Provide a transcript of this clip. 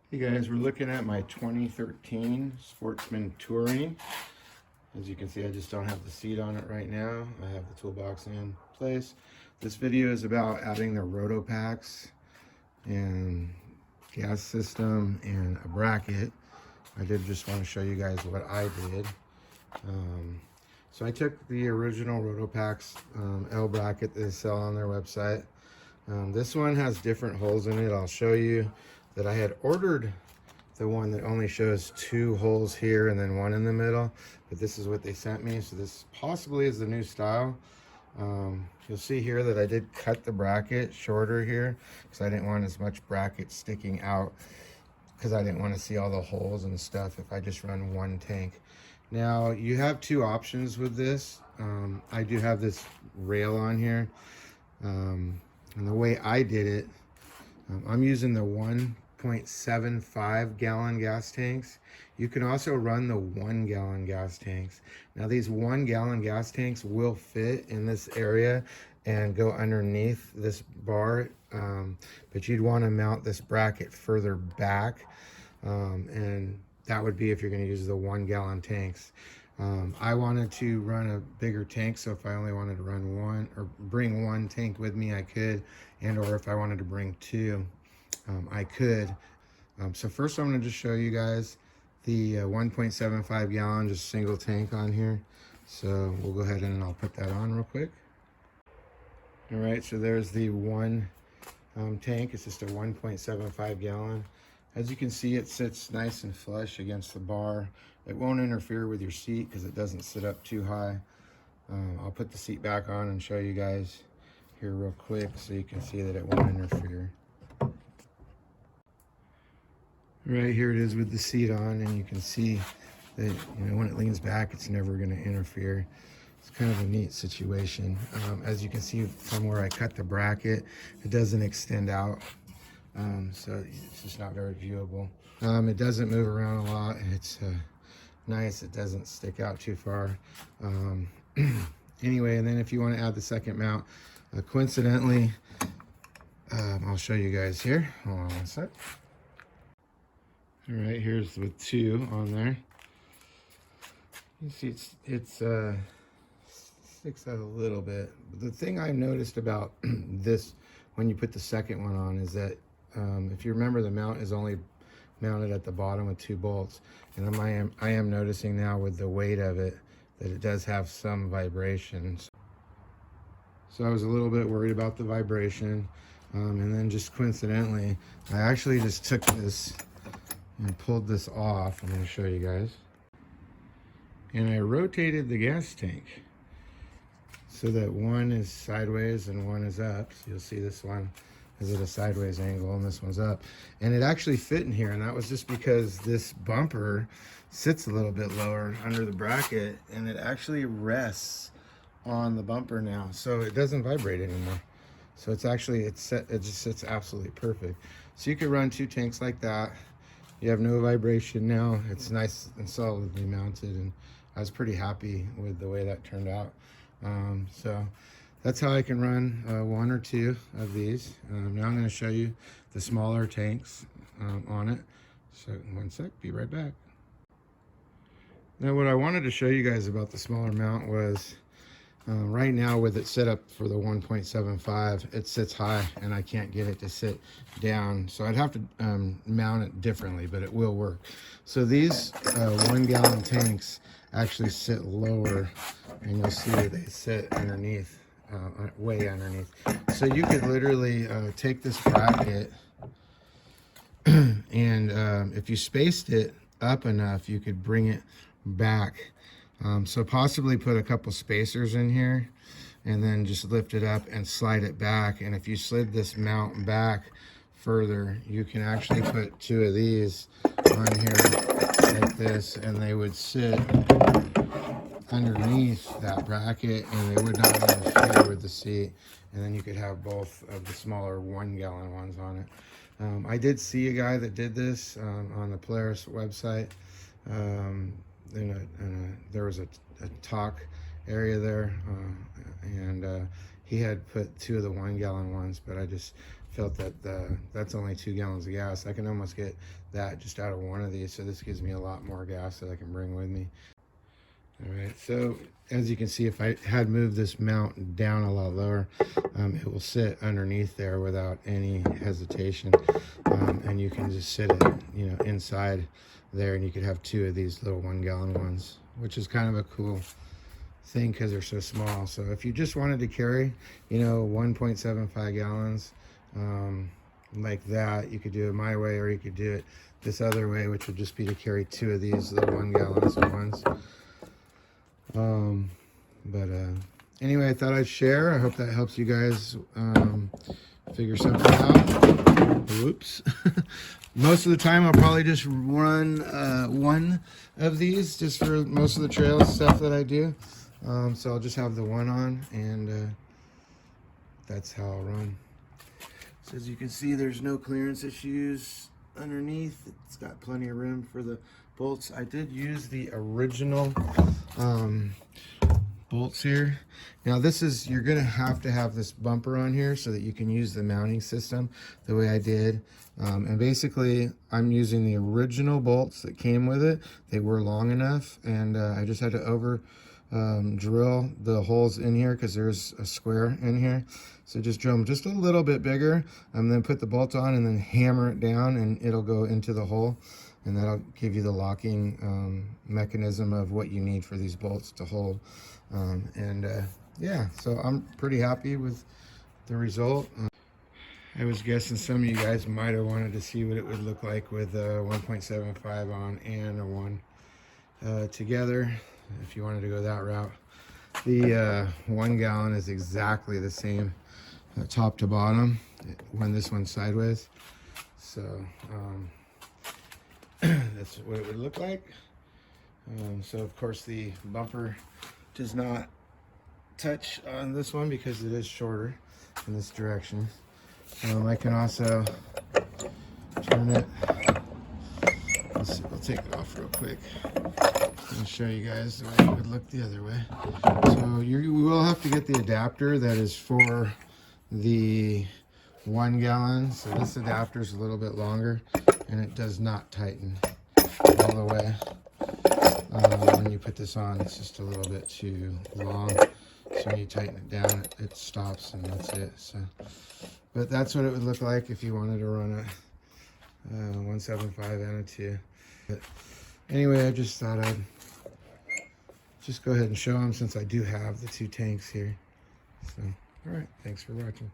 Hey guys, we're looking at my 2013 Sportsman Touring. As you can see, I just don't have the seat on it right now. I have the toolbox in place. This video is about adding the Rotopax and gas system and a bracket. I did just want to show you guys what I did. So I took the original Rotopax L bracket that they sell on their website. This one has different holes in it. I'll show you that I had ordered the one that only shows 2 holes here and then 1 in the middle, but this is what they sent me. So this possibly is the new style. You'll see here that I did cut the bracket shorter here because I didn't want as much bracket sticking out, because I didn't want to see all the holes and stuff if I just run one tank. Now you have 2 options with this. I do have this rail on here, and the way I did it, I'm using the 1.75 gallon gas tanks. You can also run the 1 gallon gas tanks. Now these 1 gallon gas tanks will fit in this area and go underneath this bar, but you'd want to mount this bracket further back, and that would be if you're going to use the 1 gallon tanks. I wanted to run a bigger tank, so if I only wanted to run one or bring 1 tank with me, I could, and or if I wanted to bring 2, I could. So first I'm going to just show you guys the 1.75 gallon just single tank on here. So we'll go ahead and I'll put that on real quick. All right, so there's the 1 tank. It's just a 1.75 gallon. As you can see, it sits nice and flush against the bar. It won't interfere with your seat because it doesn't sit up too high. I'll put the seat back on and show you guys here real quick so you can see that it won't interfere. Right here it is with the seat on, and you can see that, when it leans back, it's never going to interfere. It's kind of a neat situation. As you can see from where I cut the bracket, it doesn't extend out. So it's just not very viewable. It doesn't move around a lot. It's nice. It doesn't stick out too far. Anyway, and then if you want to add the second mount, coincidentally, I'll show you guys here. Hold on one sec. All right, here's with 2 on there. You see it's sticks out a little bit. But the thing I noticed about this when you put the second one on is that if you remember, the mount is only mounted at the bottom with 2 bolts, and I am noticing now with the weight of it that it does have some vibrations. So I was a little bit worried about the vibration, and then just coincidentally, I actually just took this and pulled this off. I'm going to show you guys, and I rotated the gas tank so that one is sideways and one is up. So you'll see this one is at a sideways angle and this one's up, and it actually fit in here, and that was just because this bumper sits a little bit lower under the bracket, and it actually rests on the bumper now, so it doesn't vibrate anymore. So it's actually, it just sits absolutely perfect. So you could run 2 tanks like that. You have no vibration now. It's nice and solidly mounted, and I was pretty happy with the way that turned out. So that's how I can run 1 or 2 of these. Now I'm going to show you the smaller tanks on it. So one sec, be right back. Now what I wanted to show you guys about the smaller mount was, right now with it set up for the 1.75, it sits high and I can't get it to sit down. So I'd have to mount it differently, but it will work. So these 1 gallon tanks actually sit lower, and you'll see that they sit underneath. Way underneath. So you could literally take this bracket and if you spaced it up enough, you could bring it back. So possibly put a couple spacers in here and then just lift it up and slide it back. And if you slid this mount back further, you can actually put 2 of these on here like this, and they would sit underneath that bracket and they would not interfere with the seat, and then you could have both of the smaller 1 gallon ones on it. I did see a guy that did this on the Polaris website. There was a talk area there, and he had put 2 of the 1 gallon ones, but I just felt that that's only 2 gallons of gas. I can almost get that just out of one of these, so this gives me a lot more gas that I can bring with me. All right, so as you can see, if I had moved this mount down a lot lower, it will sit underneath there without any hesitation, and you can just sit it, you know, inside there, and you could have 2 of these little 1 gallon ones, which is kind of a cool thing because they're so small. So if you just wanted to carry, you know, 1.75 gallons like that, you could do it my way, or you could do it this other way, which would just be to carry 2 of these little 1 gallons ones. Anyway, I thought I'd share. I hope that helps you guys figure something out. Whoops. Most of the time I'll probably just run one of these just for most of the trail stuff that I do. So I'll just have the one on, and that's how I'll run. So as you can see, there's no clearance issues underneath. It's got plenty of room for the bolts. I did use the original bolts here. Now this is, you're gonna have to have this bumper on here so that you can use the mounting system the way I did. And basically I'm using the original bolts that came with it. They were long enough, and I just had to over drill the holes in here because there's a square in here. So just drill them just a little bit bigger, and then put the bolt on and then hammer it down, and it'll go into the hole, and that'll give you the locking mechanism of what you need for these bolts to hold. Yeah, so I'm pretty happy with the result. I was guessing some of you guys might have wanted to see what it would look like with a 1.75 on and a 1 together, if you wanted to go that route. The 1 gallon is exactly the same top to bottom when this one's sideways. So that's what it would look like. So of course the bumper does not touch on this one because it is shorter in this direction. I can also turn it. Let's see, I'll take it off real quick. I'll show you guys the way it would look the other way. So you will have to get the adapter that is for the 1 gallon. So this adapter is a little bit longer, and it does not tighten all the way. When you put this on, it's just a little bit too long. So when you tighten it down, it stops, and that's it. So, but that's what it would look like if you wanted to run a 1.75 and a 2. But anyway, I just thought I'd just go ahead and show them, since I do have the 2 tanks here. So, all right, thanks for watching.